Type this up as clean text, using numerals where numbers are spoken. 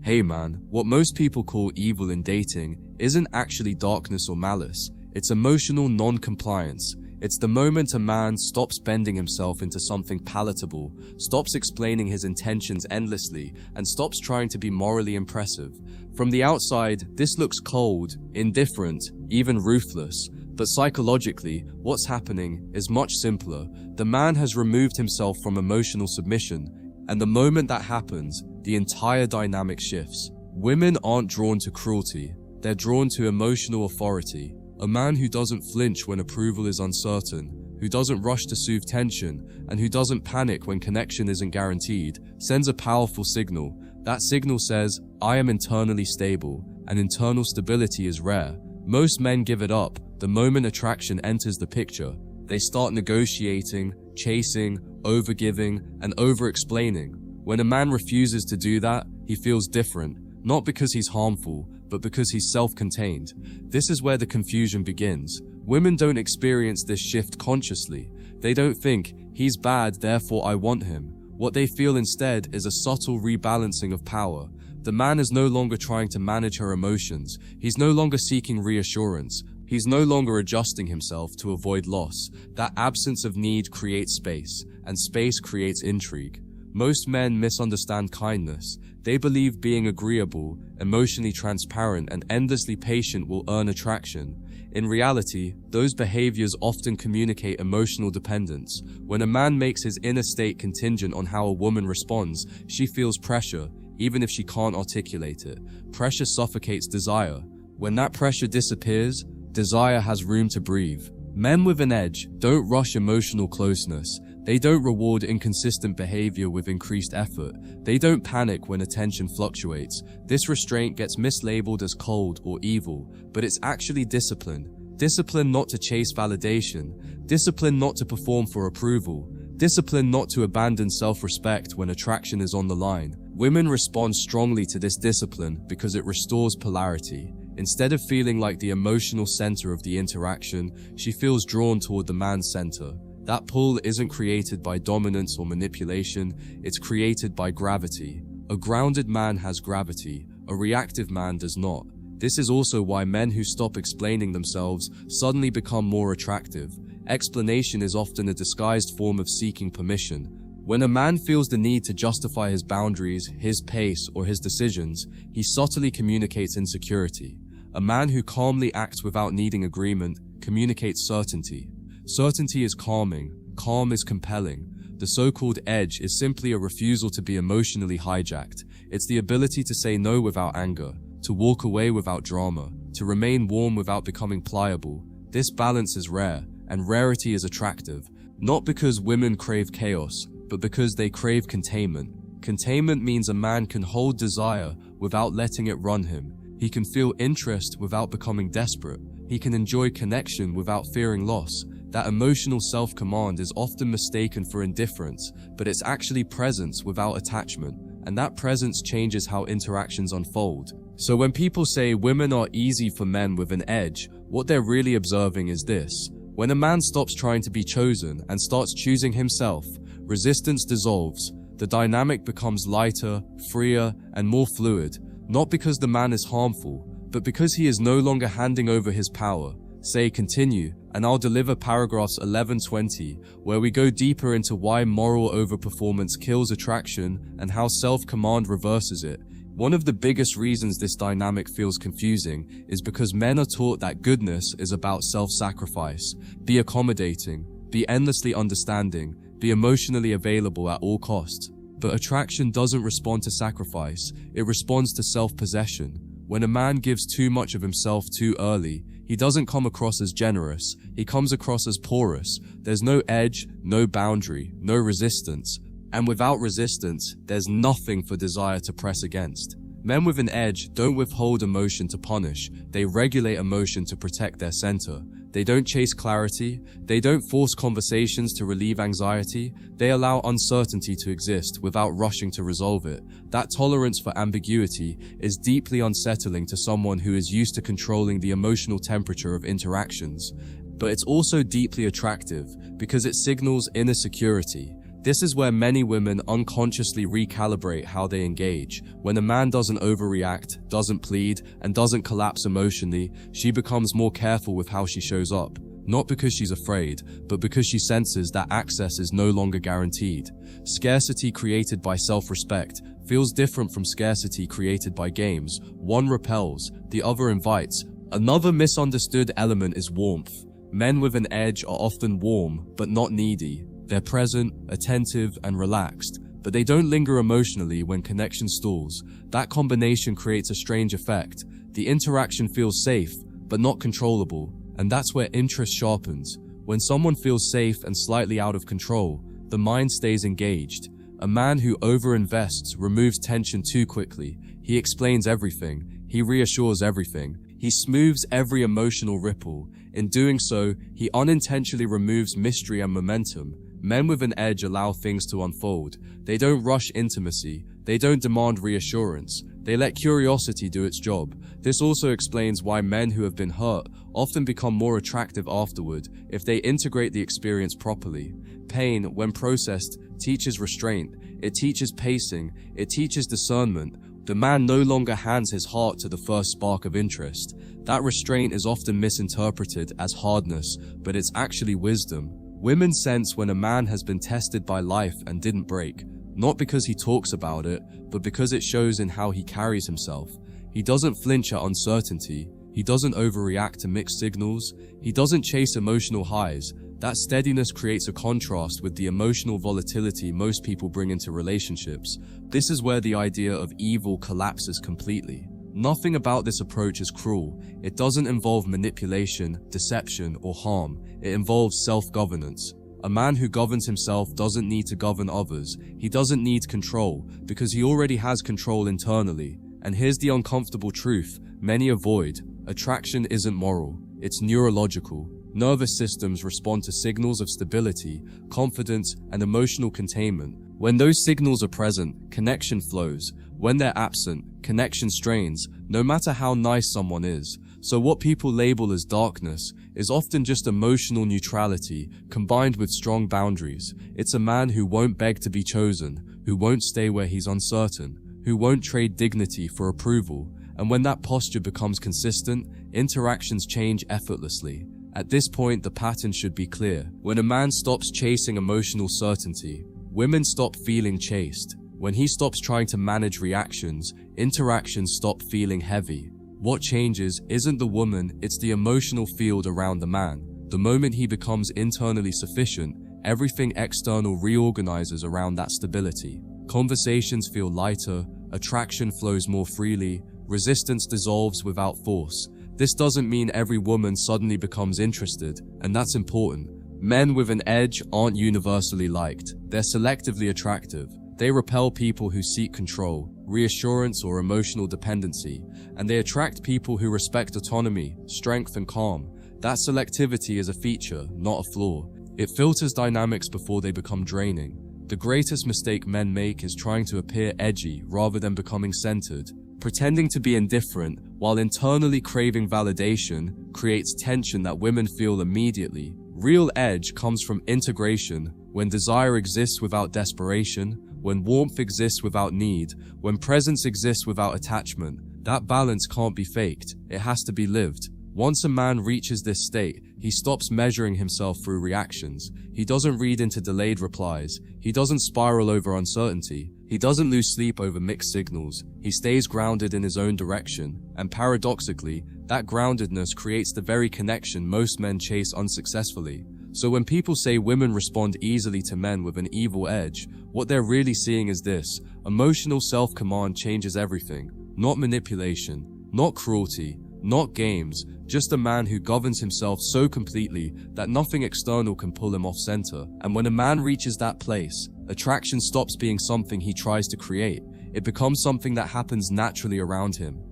Hey man, what most people call evil in dating isn't actually darkness or malice. It's emotional non-compliance. It's the moment a man stops bending himself into something palatable, stops explaining his intentions endlessly, and stops trying to be morally impressive. From the outside, this looks cold, indifferent, even ruthless. But psychologically, what's happening is much simpler. The man has removed himself from emotional submission, and the moment that happens, the entire dynamic shifts. Women aren't drawn to cruelty, they're drawn to emotional authority. A man who doesn't flinch when approval is uncertain, who doesn't rush to soothe tension, and who doesn't panic when connection isn't guaranteed, sends a powerful signal. That signal says, I am internally stable, and internal stability is rare. Most men give it up the moment attraction enters the picture. They start negotiating, chasing, overgiving, and over-explaining. When a man refuses to do that, he feels different, not because he's harmful, but because he's self-contained. This is where the confusion begins. Women don't experience this shift consciously. They don't think, he's bad, therefore I want him. What they feel instead is a subtle rebalancing of power. The man is no longer trying to manage her emotions. He's no longer seeking reassurance. He's no longer adjusting himself to avoid loss. That absence of need creates space, and space creates intrigue. Most men misunderstand kindness. They believe being agreeable, emotionally transparent, and endlessly patient will earn attraction. In reality, those behaviors often communicate emotional dependence. When a man makes his inner state contingent on how a woman responds, she feels pressure, even if she can't articulate it. Pressure suffocates desire. When that pressure disappears, desire has room to breathe. Men with an edge don't rush emotional closeness. They don't reward inconsistent behavior with increased effort. They don't panic when attention fluctuates. This restraint gets mislabeled as cold or evil, but it's actually discipline. Discipline not to chase validation. Discipline not to perform for approval. Discipline not to abandon self-respect when attraction is on the line. Women respond strongly to this discipline because it restores polarity. Instead of feeling like the emotional center of the interaction, she feels drawn toward the man's center. That pull isn't created by dominance or manipulation, it's created by gravity. A grounded man has gravity, a reactive man does not. This is also why men who stop explaining themselves suddenly become more attractive. Explanation is often a disguised form of seeking permission. When a man feels the need to justify his boundaries, his pace, or his decisions, he subtly communicates insecurity. A man who calmly acts without needing agreement communicates certainty. Certainty is calming, calm is compelling. The so-called edge is simply a refusal to be emotionally hijacked. It's the ability to say no without anger, to walk away without drama, to remain warm without becoming pliable. This balance is rare, and rarity is attractive, not because women crave chaos, but because they crave containment. Containment means a man can hold desire without letting it run him. He can feel interest without becoming desperate. He can enjoy connection without fearing loss. That emotional self-command is often mistaken for indifference, but it's actually presence without attachment, and that presence changes how interactions unfold. So when people say women are easy for men with an edge, what they're really observing is this. When a man stops trying to be chosen and starts choosing himself, resistance dissolves. The dynamic becomes lighter, freer, and more fluid, not because the man is harmful, but because he is no longer handing over his power. Say continue, and I'll deliver paragraphs 11-20, where we go deeper into why moral overperformance kills attraction and how self-command reverses it. One of the biggest reasons this dynamic feels confusing is because men are taught that goodness is about self-sacrifice. Be accommodating, be endlessly understanding, be emotionally available at all costs. But attraction doesn't respond to sacrifice, it responds to self-possession. When a man gives too much of himself too early, he doesn't come across as generous, he comes across as porous. There's no edge, no boundary, no resistance. And without resistance, there's nothing for desire to press against. Men with an edge don't withhold emotion to punish, they regulate emotion to protect their center. They don't chase clarity, they don't force conversations to relieve anxiety, they allow uncertainty to exist without rushing to resolve it. That tolerance for ambiguity is deeply unsettling to someone who is used to controlling the emotional temperature of interactions. But it's also deeply attractive because it signals inner security. This is where many women unconsciously recalibrate how they engage. When a man doesn't overreact, doesn't plead, and doesn't collapse emotionally, she becomes more careful with how she shows up. Not because she's afraid, but because she senses that access is no longer guaranteed. Scarcity created by self-respect feels different from scarcity created by games. One repels, the other invites. Another misunderstood element is warmth. Men with an edge are often warm, but not needy. They're present, attentive, and relaxed, but they don't linger emotionally when connection stalls. That combination creates a strange effect. The interaction feels safe, but not controllable. And that's where interest sharpens. When someone feels safe and slightly out of control, the mind stays engaged. A man who overinvests removes tension too quickly. He explains everything. He reassures everything. He smooths every emotional ripple. In doing so, he unintentionally removes mystery and momentum. Men with an edge allow things to unfold. They don't rush intimacy. They don't demand reassurance. They let curiosity do its job. This also explains why men who have been hurt often become more attractive afterward if they integrate the experience properly. Pain, when processed, teaches restraint. It teaches pacing. It teaches discernment. The man no longer hands his heart to the first spark of interest. That restraint is often misinterpreted as hardness, but it's actually wisdom. Women sense when a man has been tested by life and didn't break. Not because he talks about it, but because it shows in how he carries himself. He doesn't flinch at uncertainty. He doesn't overreact to mixed signals. He doesn't chase emotional highs. That steadiness creates a contrast with the emotional volatility most people bring into relationships. This is where the idea of evil collapses completely. Nothing about this approach is cruel. It doesn't involve manipulation, deception, or harm. It involves self-governance. A man who governs himself doesn't need to govern others. He doesn't need control, because he already has control internally. And here's the uncomfortable truth many avoid. Attraction isn't moral, it's neurological. Nervous systems respond to signals of stability, confidence, and emotional containment. When those signals are present, connection flows. When they're absent, connection strains, no matter how nice someone is. So what people label as darkness is often just emotional neutrality combined with strong boundaries. It's a man who won't beg to be chosen, who won't stay where he's uncertain, who won't trade dignity for approval. And when that posture becomes consistent, interactions change effortlessly. At this point, the pattern should be clear. When a man stops chasing emotional certainty, women stop feeling chased. When he stops trying to manage reactions, interactions stop feeling heavy. What changes isn't the woman, it's the emotional field around the man. The moment he becomes internally sufficient, everything external reorganizes around that stability. Conversations feel lighter, attraction flows more freely, resistance dissolves without force. This doesn't mean every woman suddenly becomes interested, and that's important. Men with an edge aren't universally liked. They're selectively attractive. They repel people who seek control, reassurance, or emotional dependency, and they attract people who respect autonomy, strength, and calm. That selectivity is a feature, not a flaw. It filters dynamics before they become draining. The greatest mistake men make is trying to appear edgy rather than becoming centered. Pretending to be indifferent while internally craving validation creates tension that women feel immediately. Real edge comes from integration, when desire exists without desperation, when warmth exists without need, when presence exists without attachment. That balance can't be faked, it has to be lived. Once a man reaches this state, he stops measuring himself through reactions. He doesn't read into delayed replies. He doesn't spiral over uncertainty. He doesn't lose sleep over mixed signals. He stays grounded in his own direction. And paradoxically, that groundedness creates the very connection most men chase unsuccessfully. So when people say women respond easily to men with an evil edge, what they're really seeing is this: emotional self-command changes everything. Not manipulation, not cruelty, not games, just a man who governs himself so completely that nothing external can pull him off center. And when a man reaches that place, attraction stops being something he tries to create. It becomes something that happens naturally around him.